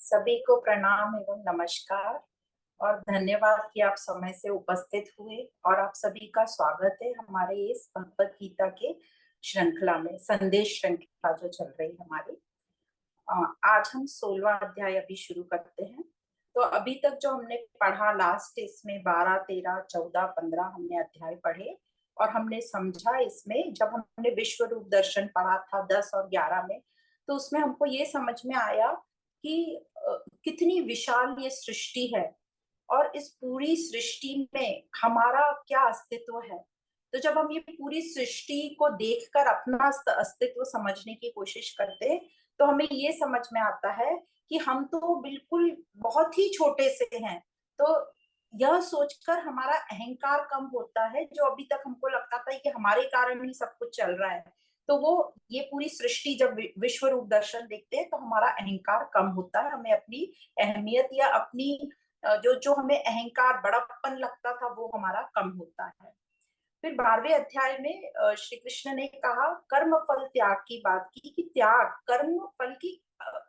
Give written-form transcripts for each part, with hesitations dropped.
सभी को प्रणाम एवं नमस्कार और धन्यवाद कि आप समय से उपस्थित हुए। और आप सभी का स्वागत है हमारे इस भगवत गीता के श्रृंखला में, संदेश श्रृंखला जो चल रही है हमारी। आज हम 16वां अध्याय अभी शुरू करते हैं। तो अभी तक जो हमने पढ़ा, लास्ट इसमें 12, 13, 14, 15 हमने अध्याय पढ़े और हमने समझा। इसमें जब हमने विश्व रूप दर्शन पढ़ा था 10 और 11 में, तो उसमें हमको ये समझ में आया कि कितनी विशाल ये सृष्टि है और इस पूरी सृष्टि में हमारा क्या अस्तित्व है। तो जब हम ये पूरी सृष्टि को देखकर अपना अस्तित्व समझने की कोशिश करते हैं, तो हमें ये समझ में आता है कि हम तो बिल्कुल बहुत ही छोटे से हैं। तो यह सोचकर हमारा अहंकार कम होता है। जो अभी तक हमको लगता था कि हमारे कारण ही सब कुछ चल रहा है, तो वो ये पूरी सृष्टि जब विश्व रूप दर्शन देखते हैं तो हमारा अहंकार कम होता है। हमें अपनी अहमियत या अपनी जो जो हमें अहंकार बड़प्पन लगता था वो हमारा कम होता है। फिर 12वें अध्याय में श्री कृष्ण ने कहा, कर्म फल त्याग की बात की कि त्याग, कर्म फल की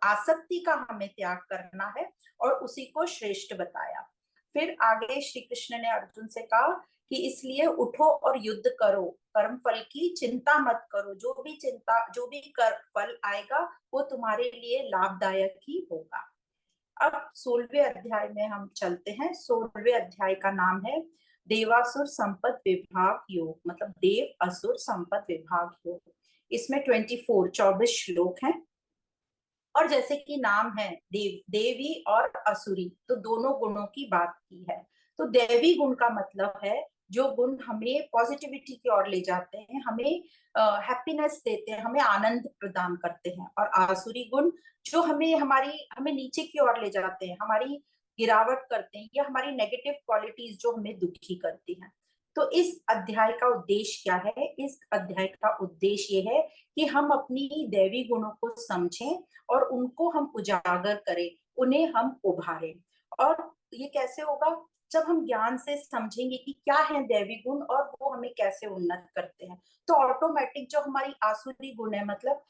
आसक्ति का हमें त्याग करना है और उसी को श्रेष्ठ बताया। फिर आगे श्री कृष्ण ने अर्जुन से कहा कि इसलिए उठो और युद्ध करो, कर्म फल की चिंता मत करो। जो भी कर फल आएगा वो तुम्हारे लिए लाभदायक ही होगा। अब 16वें अध्याय में हम चलते हैं। 16वें अध्याय का नाम है देवासुर संपद विभाग योग, मतलब देव असुर संपद विभाग योग। इसमें 24 श्लोक हैं। और जैसे कि नाम है देवी और असुरी, तो दोनों गुणों की बात की है। तो देवी गुण का मतलब है जो गुण हमें पॉजिटिविटी की ओर ले जाते हैं, हमें हैप्पीनेस देते हैं, हमें आनंद प्रदान करते हैं। और आसुरी गुण जो हमें नीचे की ओर ले जाते हैं, हमारी गिरावट करते हैं, या हमारी नेगेटिव क्वालिटीज जो हमें दुखी करती हैं। तो इस अध्याय का उद्देश्य क्या है? इस अध्याय का उद्देश्य ये है कि हम अपनी दैवी गुणों को समझें और उनको हम उजागर करें, उन्हें हम उभारें। और ये कैसे होगा? जब हम ज्ञान से समझेंगे कि क्या है दैवी गुण और वो हमें कैसे उन्नत करते हैं, तो ऑटोमेटिक जो हमारी आसुरी गुण है, मतलब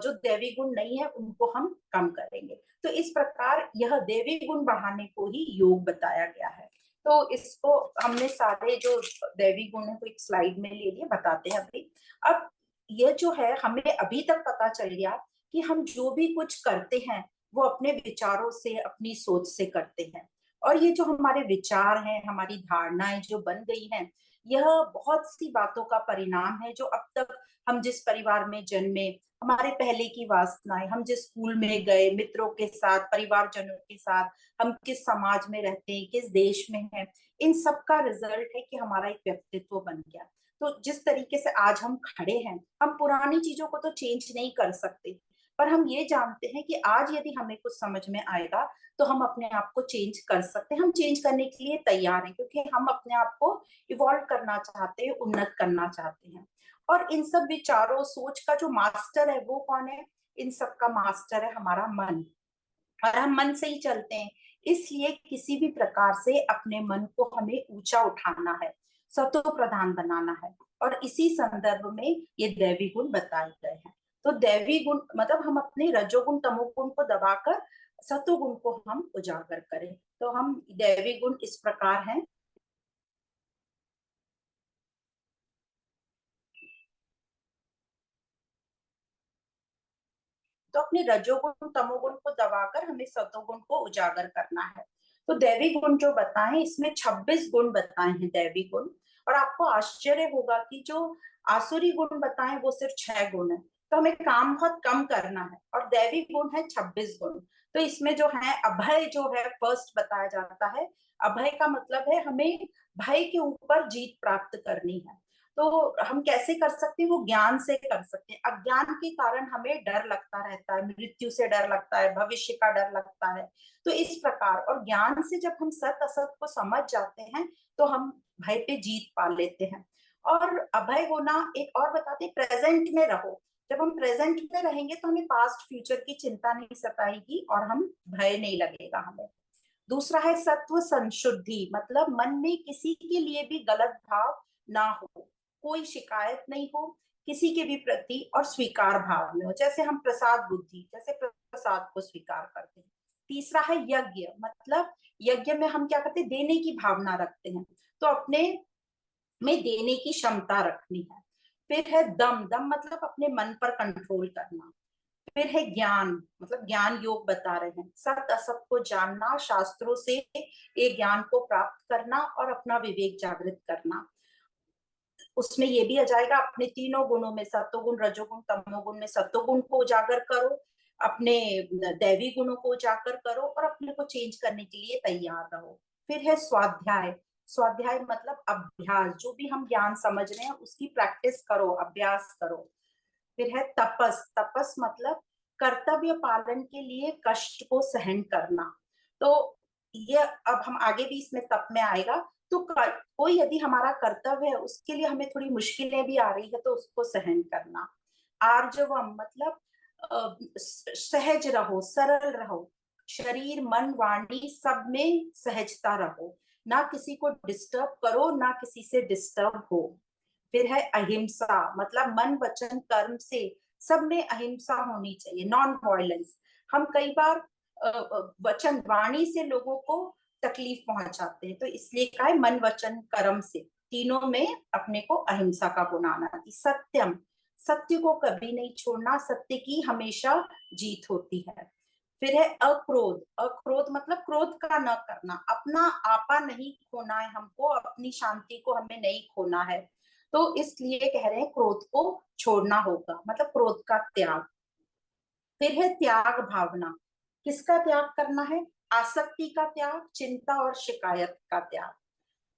जो दैवी गुण नहीं है, उनको हम कम करेंगे। तो इस प्रकार यह दैवी गुण बढ़ाने को ही योग बताया गया है। तो इसको हमने सारे जो दैवी गुण है को एक स्लाइड में ले लिए, बताते हैं अभी। अब ये जो है, हमें अभी तक पता चल गया कि हम जो भी कुछ करते हैं वो अपने विचारों से, अपनी सोच से करते हैं। और ये जो हमारे विचार हैं, हमारी धारणाएं जो बन गई हैं, यह बहुत सी बातों का परिणाम है। जो अब तक हम जिस परिवार में जन्मे, हमारे पहले की वासनाएं, हम जिस स्कूल में गए, मित्रों के साथ, परिवारजनों के साथ, हम किस समाज में रहते हैं, किस देश में हैं, इन सब का रिजल्ट है कि हमारा एक व्यक्तित्व बन गया। तो जिस तरीके से आज हम खड़े हैं, हम पुरानी चीजों को तो चेंज नहीं कर सकते, पर हम ये जानते हैं कि आज यदि हमें कुछ समझ में आएगा तो हम अपने आप को चेंज कर सकते हैं। हम चेंज करने के लिए तैयार हैं, क्योंकि हम अपने आप को इवॉल्व करना चाहते हैं, उन्नत करना चाहते हैं। और इन सब विचारों, सोच का जो मास्टर है वो कौन है? इन सब का मास्टर है हमारा मन। और हम मन से ही चलते हैं, इसलिए किसी भी प्रकार से अपने मन को हमें ऊंचा उठाना है, सतो प्रधान बनाना है। और इसी संदर्भ में ये दैवी गुण बताए गए हैं। तो दैवी गुण मतलब हम अपने रजोगुण तमोगुण को दबाकर सतोगुण को हम उजागर करें। तो हम दैवी गुण इस प्रकार हैं। तो अपने रजोगुण तमोगुण को दबाकर हमें सतोगुण को उजागर करना है। तो दैवी गुण जो बताए, इसमें 26 गुण बताए हैं दैवी गुण। और आपको आश्चर्य होगा कि जो आसुरी गुण बताए वो सिर्फ 6 गुण है। तो हमें काम बहुत कम करना है, और दैवी गुण है 26 गुण। तो इसमें जो है अभय जो है फर्स्ट बताया जाता है। अभय का मतलब है हमें भय के ऊपर जीत प्राप्त करनी है। तो हम कैसे कर सकते हैं? वो ज्ञान से कर सकते हैं। अज्ञान के कारण हमें डर लगता रहता है, मृत्यु से डर लगता है, भविष्य का डर लगता है। तो इस प्रकार, और ज्ञान से जब हम सत असत को समझ जाते हैं तो हम भय पे जीत पा लेते हैं। और अभय होना एक और बताते, प्रेजेंट में रहो। जब हम प्रेजेंट में रहेंगे तो हमें पास्ट फ्यूचर की चिंता नहीं सताएगी और हम भय नहीं लगेगा हमें। दूसरा है सत्व संशुद्धि, मतलब मन में किसी के लिए भी गलत भाव ना हो, कोई शिकायत नहीं हो किसी के भी प्रति, और स्वीकार भाव में हो। जैसे हम प्रसाद बुद्धि, जैसे प्रसाद को स्वीकार करते हैं। तीसरा है यज्ञ, मतलब यज्ञ में हम क्या करते हैं, देने की भावना रखते हैं, तो अपने में देने की क्षमता रखनी है। फिर है दम, दम मतलब अपने मन पर कंट्रोल करना। फिर है ज्ञान, मतलब ज्ञान योग बता रहे हैं, सत असत को जानना, शास्त्रों से ये ज्ञान को प्राप्त करना और अपना विवेक जागृत करना। उसमें ये भी आ जाएगा, अपने तीनों गुणों में, सत्वगुण रजोगुण तमोगुण में सत्वगुण को उजागर करो, अपने दैवी गुणों को उजागर करो और अपने को चेंज करने के लिए तैयार रहो। फिर है स्वाध्याय, स्वाध्याय मतलब अभ्यास, जो भी हम ज्ञान समझ रहे हैं उसकी प्रैक्टिस करो, अभ्यास करो। फिर है तपस, तपस मतलब कर्तव्य पालन के लिए कष्ट को सहन करना। तो ये अब हम आगे भी इसमें तप में आएगा। तो कोई यदि हमारा कर्तव्य है उसके लिए हमें थोड़ी मुश्किलें भी आ रही है तो उसको सहन करना। आर्जवम मतलब सहज रहो, सरल रहो, शरीर मन वाणी सब में सहजता रहो, ना किसी को डिस्टर्ब करो ना किसी से डिस्टर्ब हो। फिर है अहिंसा, मतलब मन वचन कर्म से सब में अहिंसा होनी चाहिए, नॉन वायलेंस। हम कई बार वचन वाणी से लोगों को तकलीफ पहुंचाते हैं, तो इसलिए कहा है मन वचन कर्म से तीनों में अपने को अहिंसा का गुण आना चाहिए। सत्यम, सत्य को कभी नहीं छोड़ना, सत्य की हमेशा जीत होती है। फिर है अक्रोध, अक्रोध मतलब क्रोध का न करना, अपना आपा नहीं खोना है हमको, अपनी शांति को हमें नहीं खोना है, तो इसलिए कह रहे हैं क्रोध को छोड़ना होगा, मतलब क्रोध का त्याग। फिर है त्याग भावना, किसका त्याग करना है, आसक्ति का त्याग, चिंता और शिकायत का त्याग।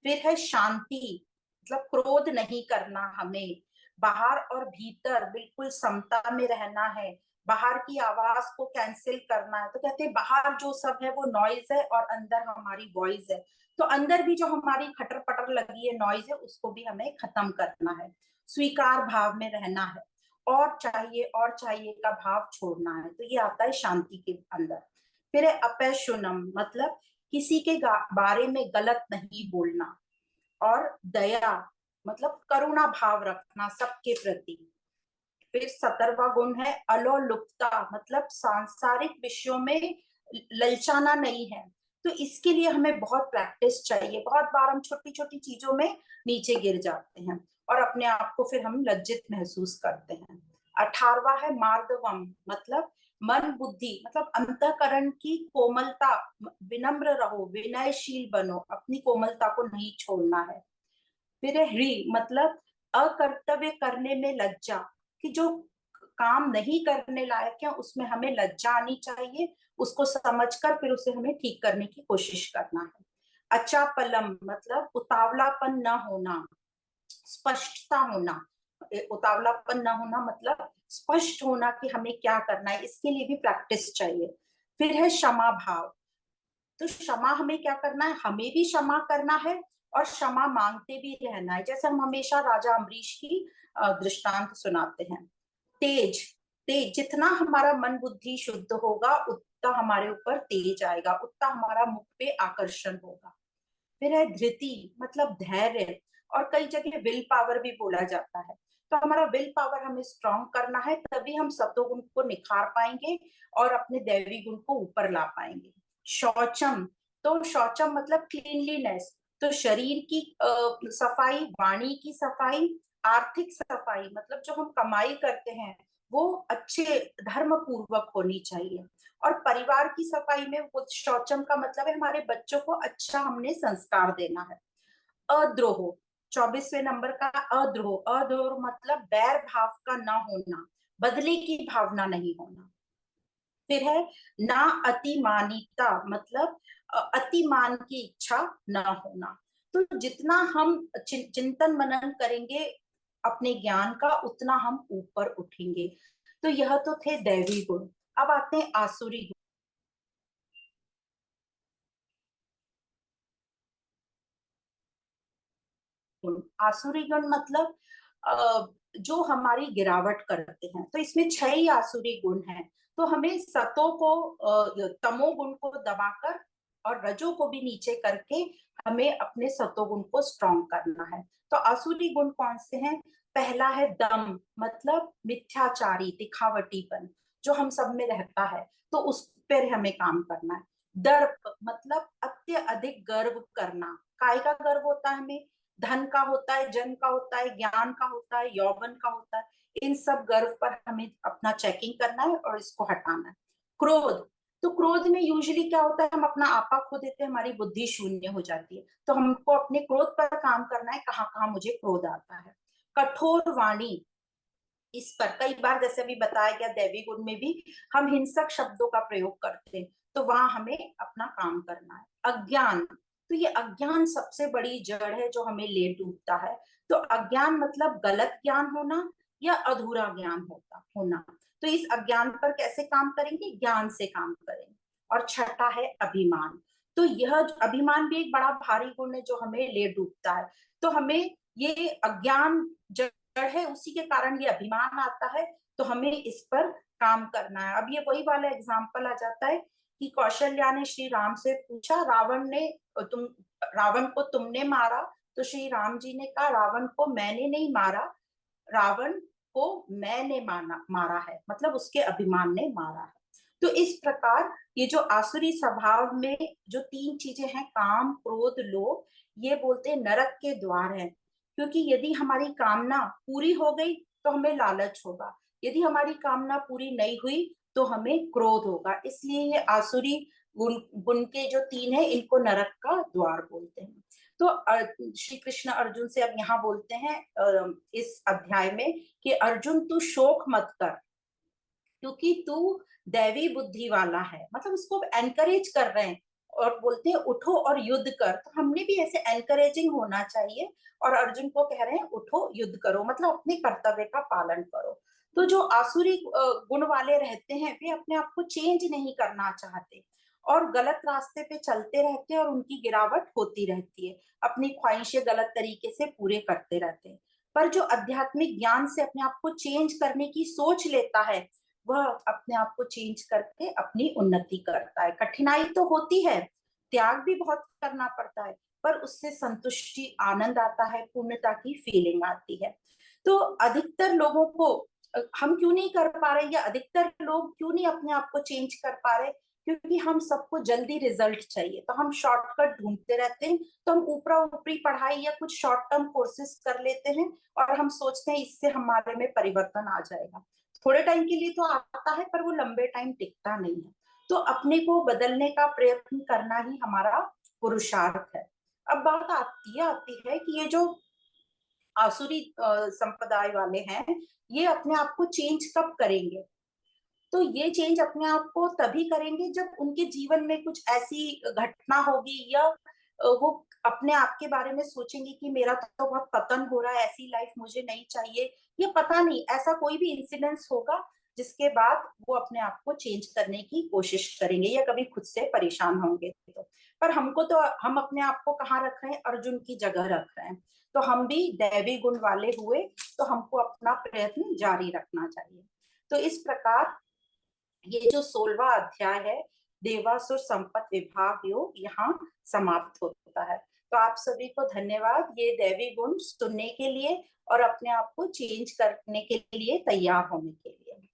फिर है शांति, मतलब क्रोध नहीं करना हमें, बाहर और भीतर बिल्कुल समता में रहना है, बाहर की आवाज को कैंसिल करना है। तो कहते हैं बाहर जो सब है वो नॉइज है और अंदर हमारी वॉइस है, तो अंदर भी जो हमारी खटर पटर लगी है नॉइज है उसको भी हमें खत्म करना है। स्वीकार भाव में रहना है, और चाहिए का भाव छोड़ना है, तो ये आता है शांति के अंदर। फिर है अपैशुनम, मतलब किसी के बारे में गलत नहीं बोलना। और दया मतलब करुणा भाव रखना सबके प्रति। फिर 17वां गुण है अलोलुपता, मतलब सांसारिक विषयों में ललचाना नहीं है। तो इसके लिए हमें बहुत प्रैक्टिस चाहिए, बहुत बार हम छोटी छोटी चीजों में नीचे गिर जाते हैं और अपने आप को फिर हम लज्जित महसूस करते हैं। 18वां है मार्दवम, मतलब मन बुद्धि, मतलब अंतःकरण की कोमलता, विनम्र रहो, विनयशील बनो, अपनी कोमलता को नहीं छोड़ना है। फिर है ह्री, मतलब अकर्तव्य करने में लज्जा, कि जो काम नहीं करने लायक है उसमें हमें लज्जा आनी चाहिए, उसको समझकर फिर उसे हमें ठीक करने की कोशिश करना है। अचापलम मतलब उतावलापन न होना, स्पष्टता होना। उतावलापन न होना मतलब स्पष्ट होना कि हमें क्या करना है, इसके लिए भी प्रैक्टिस चाहिए। फिर है क्षमा भाव, तो क्षमा हमें क्या करना है, हमें भी क्षमा करना है और क्षमा मांगते भी रहना है, जैसे हम हमेशा राजा अम्बरीश की दृष्टांत सुनाते हैं। तेज, तेज जितना हमारा मन बुद्धि शुद्ध होगा उतना हमारे ऊपर तेज आएगा, उतना हमारा मुख पे आकर्षण होगा। फिर है धृति, मतलब धैर्य, और कई जगह विल पावर भी बोला जाता है। तो हमारा विल पावर हमें स्ट्रांग करना है, तभी हम सत्वगुण को निखार पाएंगे और अपने दैवी गुण को ऊपर ला पाएंगे। शौचम, तो शौचम मतलब क्लीनलीनेस, तो शरीर की सफाई, वाणी की सफाई, आर्थिक सफाई, मतलब जो हम कमाई करते हैं वो अच्छे धर्म पूर्वक होनी चाहिए। और परिवार की सफाई में वो शौचम का मतलब है हमारे बच्चों को अच्छा हमने संस्कार देना है। अद्रोह, 24वें नंबर का अद्रोह, अद्रोह मतलब बैर भाव का ना होना, बदले की भावना नहीं होना। फिर है ना अतिमानिता, मतलब अतिमान की इच्छा ना होना। तो जितना हम चिंतन मनन करेंगे अपने ज्ञान का उतना हम ऊपर उठेंगे। तो यह तो थे दैवी गुण। अब आते हैं आसुरी गुण। आसुरी गुण मतलब जो हमारी गिरावट करते हैं, तो इसमें 6 ही आसुरी गुण हैं। तो हमें सतो को तमो गुण को दबाकर और रजो को भी नीचे करके हमें अपने सतो गुण को स्ट्रॉन्ग करना है। तो आसुरी गुण कौन से हैं? पहला है दम, मतलब मिथ्याचारी, दिखावटीपन। जो हम सब में रहता है, तो उस पर हमें काम करना है। दर्प मतलब अत्यधिक गर्व करना। काय का गर्व होता है हमें? धन का होता है, जन का होता है, ज्ञान का होता है, यौवन का होता है। इन सब गर्व पर हमें अपना चेकिंग करना है और इसको हटाना है। क्रोध, तो क्रोध में यूजुअली क्या होता है, हम अपना आपा खो देते हैं, हमारी बुद्धि शून्य हो जाती है। तो हमको अपने क्रोध पर काम करना है, कहाँ कहाँ मुझे क्रोध आता है। कठोर वाणी, इस पर कई बार जैसे अभी बताया गया दैवी गुण में भी हम हिंसक शब्दों का प्रयोग करते हैं, तो वहां हमें अपना काम करना है। अज्ञान, तो ये अज्ञान सबसे बड़ी जड़ है जो हमें ले डूबता है। तो अज्ञान मतलब गलत ज्ञान होना या अधूरा ज्ञान होना। तो इस अज्ञान पर कैसे काम करेंगे? ज्ञान से काम करेंगे। और छठा है अभिमान। तो यह अभिमान भी एक बड़ा भारी गुण है जो हमें ले डूबता है। तो हमें ये अज्ञान है, उसी के कारण ये अभिमान आता है। तो हमें इस पर काम करना है। अब ये वही वाला एग्जाम्पल आ जाता है कि कौशल्या ने श्री राम से पूछा, रावण को तुमने मारा? तो श्री राम जी ने कहा, रावण को मैंने नहीं मारा, रावण को मैंने मारा है, मतलब उसके अभिमान ने मारा है। तो इस प्रकार ये जो आसुरी स्वभाव में जो तीन चीजें हैं, काम, क्रोध, लोभ, ये बोलते हैं नरक के द्वार हैं। क्योंकि यदि हमारी कामना पूरी हो गई तो हमें लालच होगा, यदि हमारी कामना पूरी नहीं हुई तो हमें क्रोध होगा। इसलिए ये आसुरी गुण गुण के जो तीन है, इनको नरक का द्वार बोलते हैं। तो श्री कृष्ण अर्जुन से अब यहाँ बोलते हैं इस अध्याय में कि अर्जुन तू शोक मत कर, क्योंकि तू दैवी बुद्धि वाला है। मतलब उसको एनकरेज कर रहे हैं और बोलते हैं उठो और युद्ध कर। तो हमने भी ऐसे एनकरेजिंग होना चाहिए और अर्जुन को कह रहे हैं उठो युद्ध करो, मतलब अपने कर्तव्य का पालन करो। तो जो आसुरी गुण वाले रहते हैं वे अपने आप को चेंज नहीं करना चाहते और गलत रास्ते पे चलते रहते हैं और उनकी गिरावट होती रहती है, अपनी ख्वाहिशें गलत तरीके से पूरे करते रहते हैं। पर जो आध्यात्मिक ज्ञान से अपने आप को चेंज करने की सोच लेता है, वह अपने आप को चेंज करके अपनी उन्नति करता है। कठिनाई तो होती है, त्याग भी बहुत करना पड़ता है, पर उससे संतुष्टि, आनंद आता है, पूर्णता की फीलिंग आती है। तो अधिकतर लोगों को हम क्यों नहीं कर पा रहे, या अधिकतर लोग क्यों नहीं अपने आप को चेंज कर पा रहे? क्योंकि हम सबको जल्दी रिजल्ट चाहिए, तो हम शॉर्टकट ढूंढते रहते हैं। तो हम ऊपरा ऊपरी पढ़ाई या कुछ शॉर्ट टर्म कोर्सेज कर लेते हैं और हम सोचते हैं इससे हमारे में परिवर्तन आ जाएगा। थोड़े टाइम के लिए तो आता है, पर वो लंबे टाइम टिकता नहीं है। तो अपने को बदलने का प्रयत्न करना ही हमारा पुरुषार्थ है। अब बात आती है कि ये जो आसुरी संप्रदाय वाले हैं, ये अपने आप को चेंज कब करेंगे? तो ये चेंज अपने आप को तभी करेंगे जब उनके जीवन में कुछ ऐसी घटना होगी या वो अपने आप के बारे में सोचेंगे कि मेरा तो बहुत पतन हो रहा है, ऐसी लाइफ मुझे नहीं चाहिए। ये पता नहीं, ऐसा कोई भी इंसिडेंस होगा जिसके बाद वो अपने आप को चेंज करने की कोशिश करेंगे या कभी खुद से परेशान होंगे। तो पर हमको तो हम अपने आप को कहाँ रख रहे हैं? अर्जुन की जगह रख रहे हैं। तो हम भी दैवी गुण वाले हुए तो हमको अपना प्रयत्न जारी रखना चाहिए। तो इस प्रकार ये जो 16वां अध्याय है, देवासुर संपत विभाग योग, यहाँ समाप्त होता है। तो आप सभी को धन्यवाद ये दैवी गुण सुनने के लिए और अपने आप को चेंज करने के लिए तैयार होने के लिए।